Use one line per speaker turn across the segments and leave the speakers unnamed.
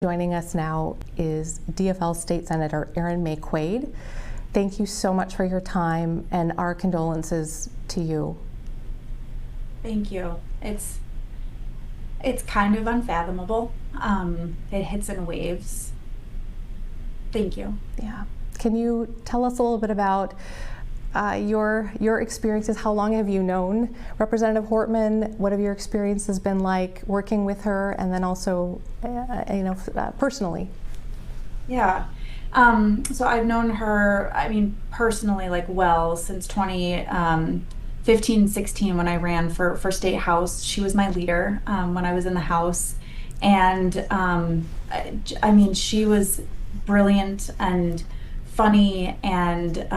Joining us now is DFL State Senator Erin Maye Quade. Thank you so much for your time, and our condolences to you.
Thank you. It's kind of unfathomable. It hits in waves. Thank you.
Yeah. Can you tell us a little bit about your experiences? How long have you known Representative Hortman? What have your experiences been like working with her, and then also, personally?
Yeah. So I've known her, personally, since 2015, 16, when I ran for State House. She was my leader when I was in the House. And she was brilliant and funny and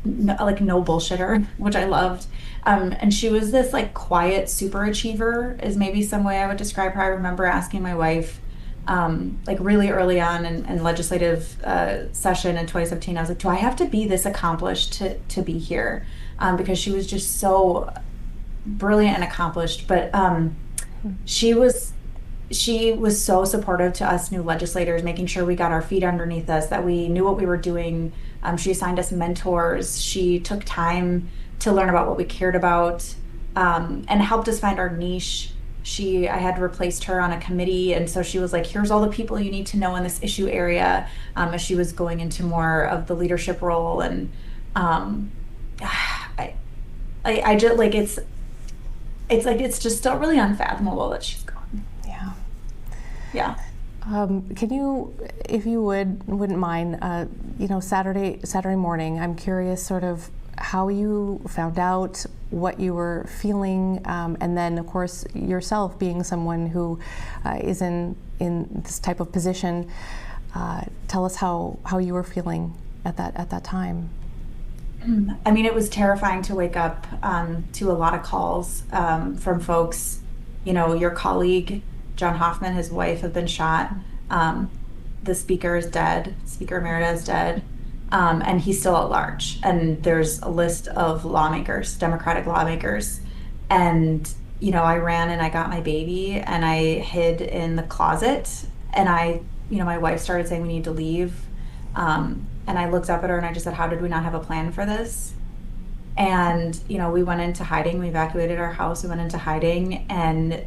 no bullshitter, which I loved. And she was this quiet super achiever, is maybe some way I would describe her. I remember asking my wife, really early on in legislative session in 2017, I was like, do I have to be this accomplished to be here? Because she was just so brilliant and accomplished. But she was so supportive to us new legislators, making sure we got our feet underneath us, that we knew what we were doing. She assigned us mentors. She took time to learn about what we cared about, and helped us find our niche. I had replaced her on a committee, and so she was like, here's all the people you need to know in this issue area, as she was going into more of the leadership role. And I just it's just still really unfathomable that she's gone. Yeah.
Can you, if you wouldn't mind, Saturday morning, I'm curious sort of how you found out, what you were feeling, and then of course yourself being someone who is in this type of position. Tell us how you were feeling at that time.
It was terrifying to wake up to a lot of calls from folks. Your colleague John Hoffman, his wife, have been shot. The speaker is dead. Speaker Emerita is dead. And he's still at large. And there's a list of lawmakers, Democratic lawmakers. And, I ran and I got my baby and I hid in the closet. And my wife started saying we need to leave. And I looked up at her and I just said, how did we not have a plan for this? And, we went into hiding. We evacuated our house. We went into hiding. And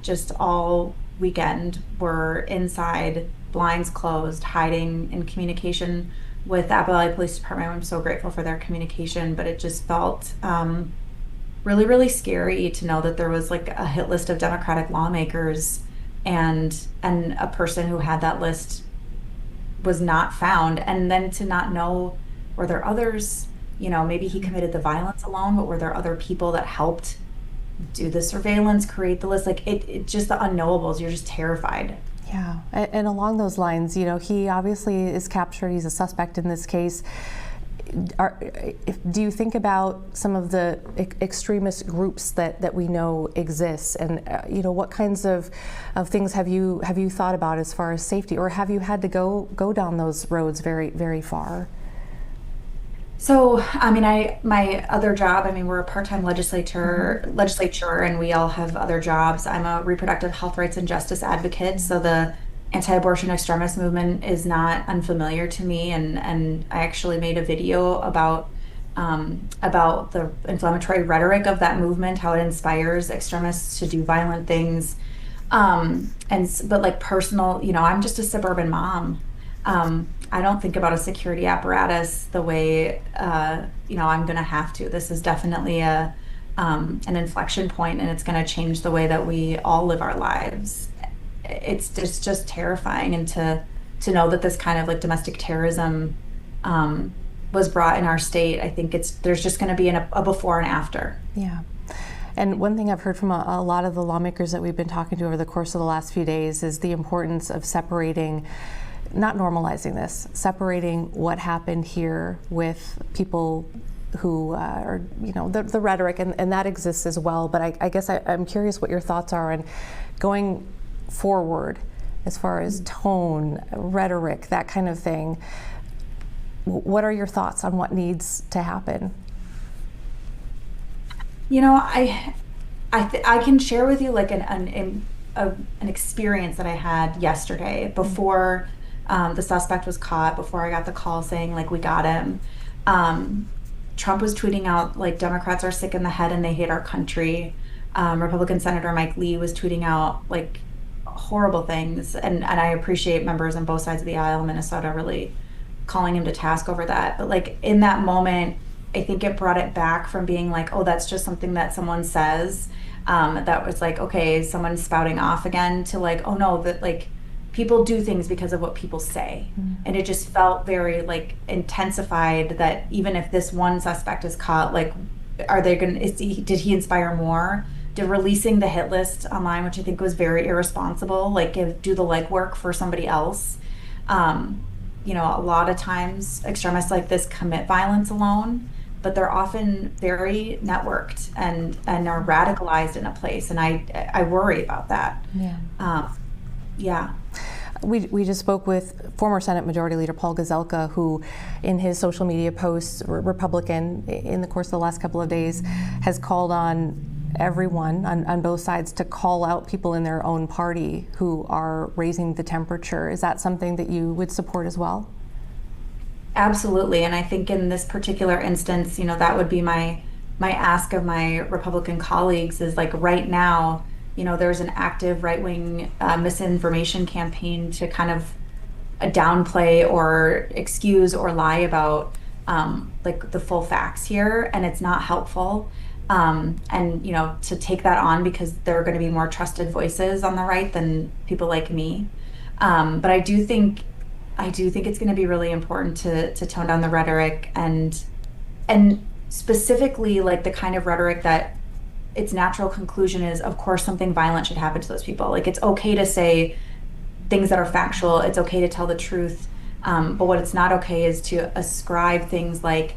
just all weekend we're inside, blinds closed, hiding, in communication with the Apple Valley Police Department. I'm so grateful for their communication, but it just felt really, really scary to know that there was a hit list of Democratic lawmakers, and a person who had that list was not found. And then to not know, were there others, maybe he committed the violence alone, but were there other people that helped do the surveillance, create the list? It just, the unknowables, you're just terrified.
Yeah, and along those lines, he obviously is captured. He's a suspect in this case. Do you think about some of the extremist groups that we know exist, and what kinds of things have you thought about as far as safety, or have you had to go down those roads very, very far?
So, my other job, we're a part-time legislature, and we all have other jobs. I'm a reproductive health rights and justice advocate, so the anti-abortion extremist movement is not unfamiliar to me. And I actually made a video about the inflammatory rhetoric of that movement, how it inspires extremists to do violent things. But personal, I'm just a suburban mom. I don't think about a security apparatus the way, I'm going to have to. This is definitely an inflection point, and it's going to change the way that we all live our lives. It's just terrifying, and to know that this kind of domestic terrorism was brought in our state. I think there's just going to be a before and after.
Yeah. And one thing I've heard from a lot of the lawmakers that we've been talking to over the course of the last few days is the importance of separating, not normalizing this, separating what happened here with people who are, the rhetoric, and that exists as well. But I guess I'm curious what your thoughts are on going forward as far as tone, rhetoric, that kind of thing. What are your thoughts on what needs to happen?
I can share with you a an experience that I had yesterday before the suspect was caught, before I got the call saying like we got him. Trump was tweeting out like Democrats are sick in the head and they hate our country. Republican Senator Mike Lee was tweeting out like horrible things, and I appreciate members on both sides of the aisle in Minnesota really calling him to task over that. But like in that moment, I think it brought it back from being like, oh, that's just something that someone says. That was like, okay, someone's spouting off again, to like, oh no, that like people do things because of what people say. And it just felt very like intensified that even if this one suspect is caught, like, are they going to, did he inspire more? Did releasing the hit list online, which I think was very irresponsible, like do the legwork for somebody else. You know, a lot of times extremists like this commit violence alone, but they're often very networked and are radicalized in a place. And I worry about that. Yeah.
We just spoke with former Senate Majority Leader Paul Gazelka, who in his social media posts, Republican, in the course of the last couple of days, has called on everyone on both sides to call out people in their own party who are raising the temperature. Is that something that you would support as well?
Absolutely. And I think in this particular instance, you know, that would be my ask of my Republican colleagues is like right now, you know, there's an active right-wing misinformation campaign to kind of downplay or excuse or lie about like the full facts here, and it's not helpful. And you know, to take that on because there are going to be more trusted voices on the right than people like me. But I do think it's going to be really important to tone down the rhetoric and specifically like the kind of rhetoric that its natural conclusion is, of course, something violent should happen to those people. Like it's okay to say things that are factual. It's okay to tell the truth. But what it's not okay is to ascribe things like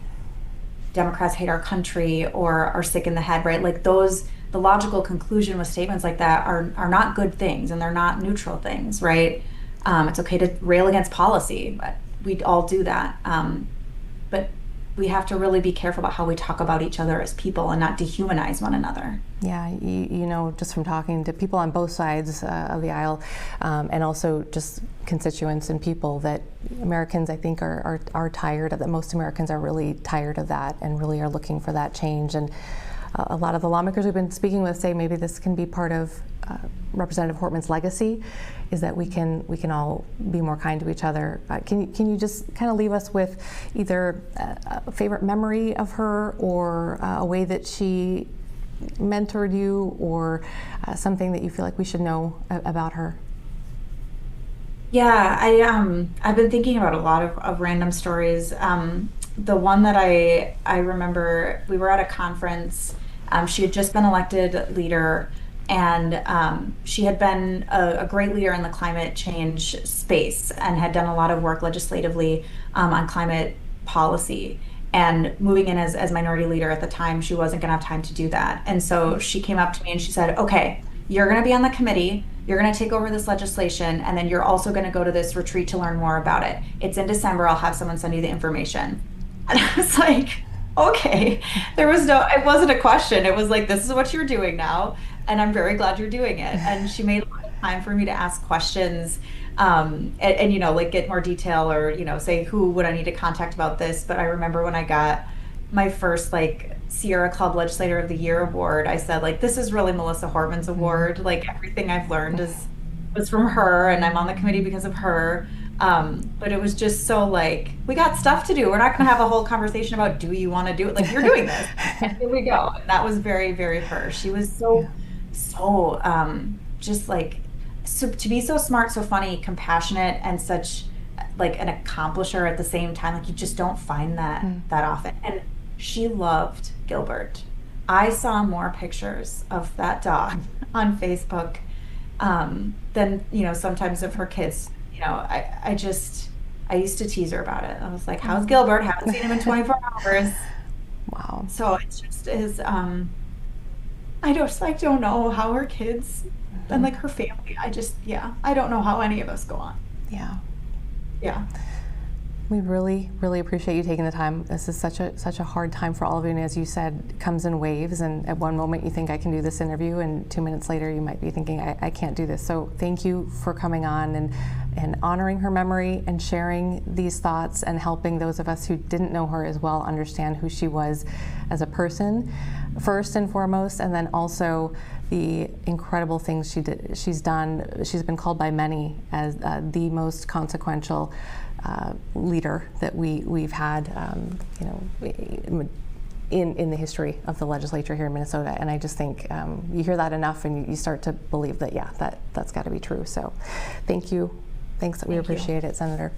Democrats hate our country or are sick in the head, right? Like the logical conclusion with statements like that are not good things, and they're not neutral things, right? It's okay to rail against policy, but we all do that. But we have to really be careful about how we talk about each other as people and not dehumanize one another.
Yeah, you know, just from talking to people on both sides of the aisle, and also just constituents and people, that Americans, I think, are tired of that. Most Americans are really tired of that and really are looking for that change. And a lot of the lawmakers we've been speaking with say maybe this can be part of Representative Hortman's legacy, is that we can all be more kind to each other. Can you just kind of leave us with either a favorite memory of her, or a way that she mentored you, or something that you feel like we should know about her?
Yeah, I've been thinking about a lot of random stories. The one that I remember, we were at a conference. She had just been elected leader, and she had been a great leader in the climate change space and had done a lot of work legislatively on climate policy. And moving in as minority leader at the time, she wasn't going to have time to do that. And so she came up to me and she said, okay, you're going to be on the committee, you're going to take over this legislation, and then you're also going to go to this retreat to learn more about it. It's in December, I'll have someone send you the information. And I was like, okay. It wasn't a question. It was like, this is what you're doing now, and I'm very glad you're doing it. And she made a lot of time for me to ask questions, and you know, like get more detail, or you know, say who would I need to contact about this. But I remember when I got my first like Sierra Club Legislator of the Year award, I said like, this is really Melissa Hortman's award. Like everything I've learned was from her, and I'm on the committee because of her. But it was just so like, we got stuff to do. We're not going to have a whole conversation about, do you want to do it? Like, you're doing this. And here we go. And that was very, very her. She was so just like, so to be so smart, so funny, compassionate, and such like an accomplisher at the same time. Like you just don't find that often. And she loved Gilbert. I saw more pictures of that dog on Facebook than, you know, sometimes of her kids. You know, I used to tease her about it. I was like, how's Gilbert? Haven't seen him in 24 hours.
Wow.
So it just is, I don't know how her kids and like her family, I don't know how any of us go on.
Yeah.
Yeah.
We really, really appreciate you taking the time. This is such a hard time for all of you, and as you said, it comes in waves, and at one moment you think I can do this interview, and 2 minutes later you might be thinking I can't do this. So thank you for coming on and honoring her memory and sharing these thoughts and helping those of us who didn't know her as well understand who she was as a person, first and foremost, and then also the incredible things she's done. She's been called by many as the most consequential leader that we've had, in the history of the legislature here in Minnesota. And I just think you hear that enough, and you start to believe that, yeah, that's got to be true. So, thank you. Thanks. We appreciate it, Senator.